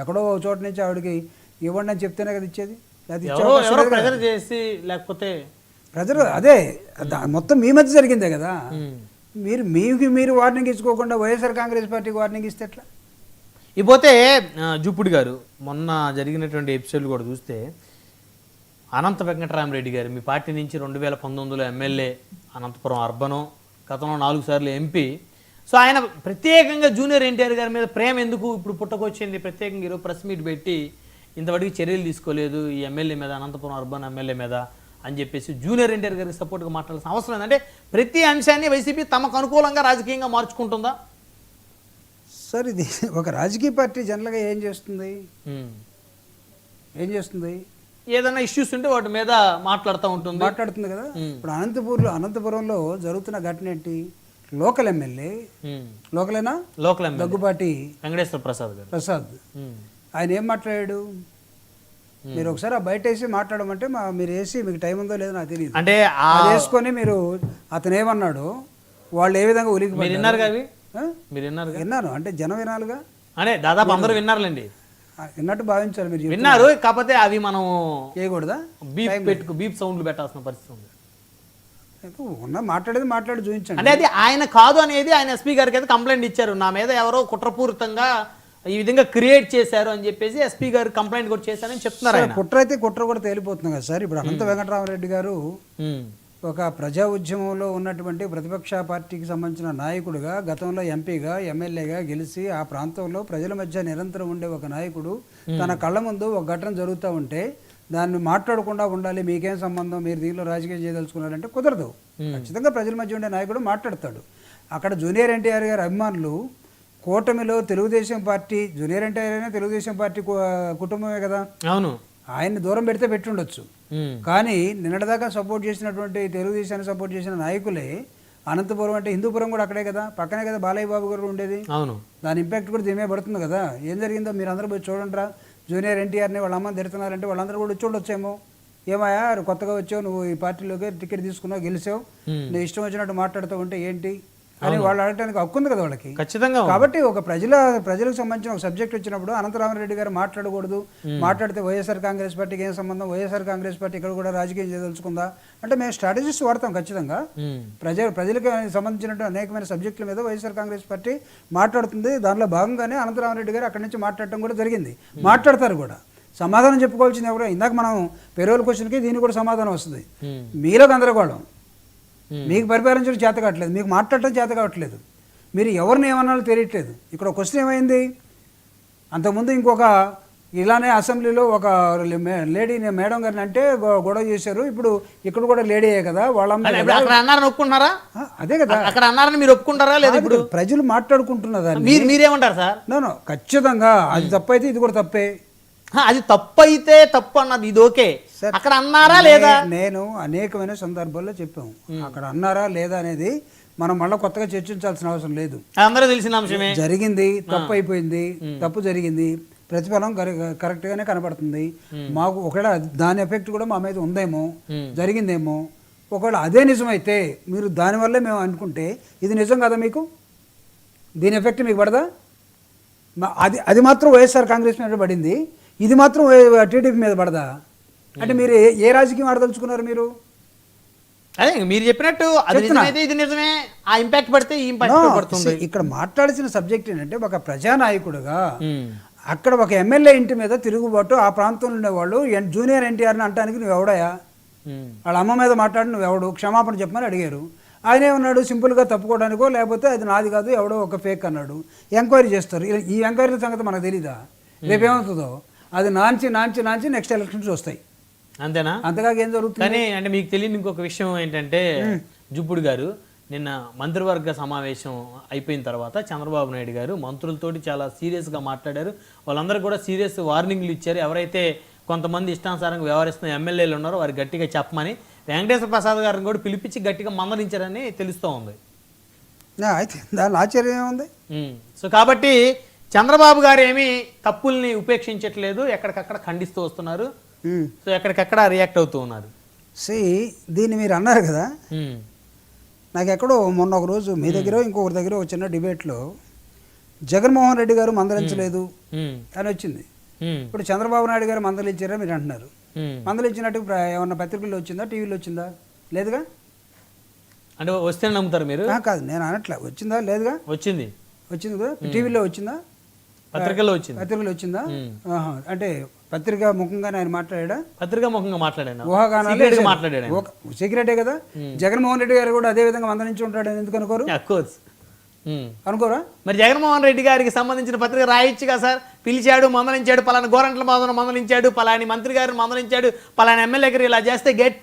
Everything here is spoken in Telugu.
ఎక్కడో ఒక చోట నుంచి ఆవిడకి ఇవ్వండి అని చెప్తేనే కదా ఇచ్చేది. ప్రెజర్ చేసి లేకపోతే ప్రజలు అదే మొత్తం మీ మధ్య జరిగిందే కదా. మీరు వార్నింగ్ ఇచ్చుకోకుండా వైఎస్ఆర్ కాంగ్రెస్ పార్టీకి వార్నింగ్ ఇస్తే ఎట్లా? ఇకపోతే జూపుడి గారు మొన్న జరిగినటువంటి ఎపిసోడ్లు కూడా చూస్తే అనంత వెంకటరామరెడ్డి గారు మీ పార్టీ నుంచి 2019లో ఎమ్మెల్యే, అనంతపురం అర్బను, గతంలో 4 సార్లు ఎంపీ. సో ఆయన ప్రత్యేకంగా జూనియర్ ఎన్టీఆర్ గారి మీద ప్రేమ ఎందుకు ఇప్పుడు పుట్టకొచ్చింది? ప్రత్యేకంగా ఈరోజు ప్రెస్ మీట్ పెట్టి ఇంతవరకు చర్యలు తీసుకోలేదు ఈ ఎమ్మెల్యే మీద, అనంతపురం అర్బన్ ఎమ్మెల్యే మీద అని చెప్పేసి జూనియర్ ఎన్టీఆర్ గారికి సపోర్ట్గా మాట్లాడాల్సిన అవసరం ఏంటంటే ప్రతి అంశాన్ని వైసీపీ తమకు అనుకూలంగా రాజకీయంగా మార్చుకుంటుందా? సార్ ఇది ఒక రాజకీయ పార్టీ జనరల్గా ఏం చేస్తుంది? ఏదైనా ఇష్యూస్ ఉంటే వాటి మీద మాట్లాడుతుంది కదా. ఇప్పుడు అనంతపురంలో జరుగుతున్న ఘటన ఏంటి? Local MLA, local Daggubati Venkateswara Prasad ఆయన ఏం మాట్లాడాడు? మీరు ఒకసారి బయట వేసి మాట్లాడమంటే మీరు వేసి మీకు టైం ఉందో లేదో నాకు తెలియదు అంటే వేసుకొని మీరు అతను ఏమన్నాడు, వాళ్ళు ఏ విధంగా ఉలికి విన్నాను అంటే జనం వినాలిగా, అంటే దాదాపు అందరూ విన్నారులేండి, విన్నట్టు భావించాలి. మీరు విన్నారు కాకపోతే అవి మనం చేయకూడదా? బీప్ సౌండ్లు పెట్టాల్సిన పరిస్థితి ఉంది. మాట్లాడి చూపించండి. అంటే అది ఆయన కాదు అనేది ఆయన ఎస్పీ గారికి అయితే కంప్లైంట్ ఇచ్చారు, నా మీద ఎవరో కుట్రపూరితంగా ఈ విధంగా క్రియేట్ చేశారు అని చెప్పేసి ఎస్పీ గారు కంప్లైంట్ కూడా చేశారని చెప్తున్నారు. కుట్ర కూడా తేలిపోతుంది కదా సార్. ఇప్పుడు అనంత వెంకటరామరెడ్డి గారు ఒక ప్రజా ఉద్యమంలో ఉన్నటువంటి ప్రతిపక్ష పార్టీకి సంబంధించిన నాయకుడిగా, గతంలో ఎంపీగా, ఎమ్మెల్యేగా గెలిచి ఆ ప్రాంతంలో ప్రజల మధ్య నిరంతరం ఉండే ఒక నాయకుడు తన కళ్ళ ముందు ఒక ఘటన జరుగుతూ ఉంటే దాన్ని మాట్లాడకుండా ఉండాలి, మీకేం సంబంధం, మీరు దీనిలో రాజకీయం చేయదలుచుకున్నారంటే కుదరదు. ఖచ్చితంగా ప్రజల మధ్య ఉండే నాయకుడు మాట్లాడతాడు. అక్కడ జూనియర్ ఎన్టీఆర్ గారి అభిమానులు కూటమిలో తెలుగుదేశం పార్టీ, జూనియర్ ఎన్టీఆర్ అయినా తెలుగుదేశం పార్టీ కుటుంబమే కదా. అవును, ఆయన్ని దూరం పెడితే పెట్టి ఉండొచ్చు, కానీ నిన్నటిదాకా సపోర్ట్ చేసినటువంటి తెలుగుదేశాన్ని సపోర్ట్ చేసిన నాయకులే అనంతపురం అంటే హిందూపురం కూడా అక్కడే కదా, పక్కనే కదా బాలయ్య బాబు గారు ఉండేది. అవును, దాని ఇంపాక్ట్ కూడా దీని మీద పడుతుంది కదా. ఏం జరిగిందో మీరు అందరూ పోయి చూడండిరా. జూనియర్ ఎన్టీఆర్ని వాళ్ళ అమ్మని తిడుతున్నారంటే వాళ్ళందరూ కూడా చూడొచ్చేమో. ఏమయ్యా కొత్తగా వచ్చావు, నువ్వు ఈ పార్టీలోకి టికెట్ తీసుకున్నావు, గెలిచావు, నువ్వు ఇష్టం వచ్చినట్టు మాట్లాడుతూ ఉంటే ఏంటి అని వాళ్ళు అడగడానికి హక్కు ఉంది కదా వాళ్ళకి. ఖచ్చితంగా. కాబట్టి ఒక ప్రజలకు సంబంధించిన ఒక సబ్జెక్ట్ వచ్చినప్పుడు అనంతరామరెడ్డి గారు మాట్లాడకూడదు, మాట్లాడితే వైఎస్ఆర్ కాంగ్రెస్ పార్టీకి ఏం సంబంధం, వైఎస్ఆర్ కాంగ్రెస్ పార్టీ ఇక్కడ కూడా రాజకీయం చేయదలుచుకుందా అంటే మేము స్ట్రాటజిస్ట్ వాడతాం ఖచ్చితంగా. ప్రజలకు సంబంధించినటువంటి అనేకమైన సబ్జెక్టుల మీద వైఎస్ఆర్ కాంగ్రెస్ పార్టీ మాట్లాడుతుంది. దానిలో భాగంగానే అనంతరామరెడ్డి గారు అక్కడి నుంచి మాట్లాడటం కూడా జరిగింది, మాట్లాడతారు కూడా. సమాధానం చెప్పుకోవాల్సింది ఎవరో, ఇందాక మనం పెరోల్ క్వశ్చన్కి దీనికి కూడా సమాధానం వస్తుంది. మీలో గందరగోళం, మీకు పరిపాలించడం చేత కావట్లేదు, మీకు మాట్లాడటం చేత కావట్లేదు, మీరు ఎవరిని ఏమన్నాలో తెలియట్లేదు. ఇక్కడ క్వశ్చన్ ఏమైంది, అంతకుముందు ఇంకొక ఇలానే అసెంబ్లీలో ఒక లేడీ మేడం గారిని అంటే గొడవ చేశారు. ఇప్పుడు ఇక్కడ కూడా లేడీయే కదా, ఒప్పుకుంటారా? అదే కదా అక్కడ అన్నారని మీరు ఒప్పుకుంటారా లేదా? ఇప్పుడు ప్రజలు మాట్లాడుకుంటున్నారు, మీరేమంటారు సార్? నో ఖచ్చితంగా అది తప్పైతే ఇది కూడా తప్పే. అది తప్పు అయితే తప్పు అన్నది ఇది ఓకే, అక్కడ అన్నారా లేదా? నేను అనేకమైన సందర్భాల్లో చెప్పాము, అక్కడ అన్నారా లేదా అనేది మనం మళ్ళీ కొత్తగా చర్చించాల్సిన అవసరం లేదు, అందరూ తెలిసిన అంశమే. జరిగింది, తప్పు అయిపోయింది, తప్పు జరిగింది, ప్రతిఫలం కరెక్ట్ గానే కనపడుతుంది మాకు. ఒకవేళ దాని ఎఫెక్ట్ కూడా మా మీద ఉందేమో, జరిగిందేమో. ఒకవేళ అదే నిజమైతే మీరు దానివల్లే మేము అనుకుంటే ఇది నిజం కదా, మీకు దీని ఎఫెక్ట్ మీకు పడదా? అది మాత్రం వైఎస్ఆర్ కాంగ్రెస్ మీద పడింది, ఇది మాత్రం టీడీపీ మీద పడదా? అంటే మీరు ఏ రాజకీయం ఆడదలుచుకున్నారు మీరు? అదే మీరు చెప్పినట్టు ఇది నిజమే, ఆ ఇంపాక్ట్ పడితే ఈ ఇంపాక్ట్ పడుతుంది. ఇక్కడ మాట్లాడాల్సిన సబ్జెక్ట్ ఏంటంటే ఒక ప్రజానాయకుడుగా అక్కడ ఒక ఎమ్మెల్యే ఇంటి మీద తిరుగుబాటు, ఆ ప్రాంతంలో ఉండేవాళ్ళు జూనియర్ ఎన్టీఆర్ని అంటానికి నువ్వు ఎవడయా, వాళ్ళ అమ్మ మీద మాట్లాడి నువ్వు ఎవడు, క్షమాపణ చెప్పమని అడిగారు. ఆయన ఏమన్నాడు, సింపుల్గా తప్పుకోవడానికో లేకపోతే అది నాది కాదు ఎవడో ఒక ఫేక్ అన్నాడు. ఎంక్వైరీ చేస్తారు, ఈ ఎంక్వైరీ సంగతి మనకు తెలీదా? రేపేమవుతుందో అది నాంచి నెక్స్ట్ ఎలక్షన్స్ వస్తాయి, అంతేనా? అంతగా ఏం జరుగుతుంది? కానీ అంటే మీకు తెలియని ఇంకొక విషయం ఏంటంటే, జుప్పుడు గారు నిన్న మంత్రివర్గ సమావేశం అయిపోయిన తర్వాత చంద్రబాబు నాయుడు గారు మంత్రులతోటి చాలా సీరియస్గా మాట్లాడారు. వాళ్ళందరూ కూడా సీరియస్ వార్నింగ్లు ఇచ్చారు. ఎవరైతే కొంతమంది ఇష్టానుసారంగా వ్యవహరిస్తున్న ఎమ్మెల్యేలు ఉన్నారో వారు గట్టిగా చెప్పమని వెంకటేశ్వర ప్రసాద్ గారిని కూడా పిలిపించి గట్టిగా మందలించారని తెలుస్తూ ఉంది. అయితే దాని ఆశ్చర్యం ఏముంది? సో కాబట్టి చంద్రబాబు గారు ఏమీ తప్పుల్ని ఉపేక్షించట్లేదు, ఎక్కడికక్కడ ఖండిస్తూ వస్తున్నారు. సో ఎక్కడికక్కడ రియాక్ట్ అవుతూ ఉన్నారు. దీన్ని మీరు అన్నారు కదా, నాకు ఎక్కడో మొన్న ఒక రోజు మీ దగ్గర ఇంకొకరి దగ్గర ఒక చిన్న డిబేట్లో జగన్మోహన్ రెడ్డి గారు మందలించలేదు ఉమ్, అని వచ్చింది. ఉమ్, ఇప్పుడు చంద్రబాబు నాయుడు గారు మందలించారా మీరు అంటున్నారు. ఉమ్. మందలించినట్టు ఏమన్నా పత్రికల్లో వచ్చిందా, టీవీలో వచ్చిందా? లేదుగా. అంటే వస్తేనే నమ్ముతారు మీరు? కాదు, నేను అనట్లే. వచ్చిందా? లేదుగా. వచ్చింది కదా. టీవీలో వచ్చిందా? పత్రికల్లో వచ్చింది. పత్రికలో వచ్చిందా? అంటే పత్రిక ముఖంగానే ఆయన మాట్లాడా? పత్రికా ముఖంగా మాట్లాడాను, ఊహాగానాలు మాట్లాడాడు. సీక్రెటే కదా. జగన్మోహన్ రెడ్డి గారు కూడా అదే విధంగా మందలించి ఉంటాడని ఎందుకు అనుకోరు? అఫ్కోర్స్ అనుకోరా? మరి జగన్మోహన్ రెడ్డి గారికి సంబంధించిన పత్రిక రాయొచ్చుగా సార్. పిలిచాడు, మందలించాడు, పలానా గోరంట్ల మాధవను మందలించాడు, పలాని మంత్రి గారిని మందలించాడు, పలానా ఎమ్మెల్యే గారు ఇలా చేస్తే గట్టి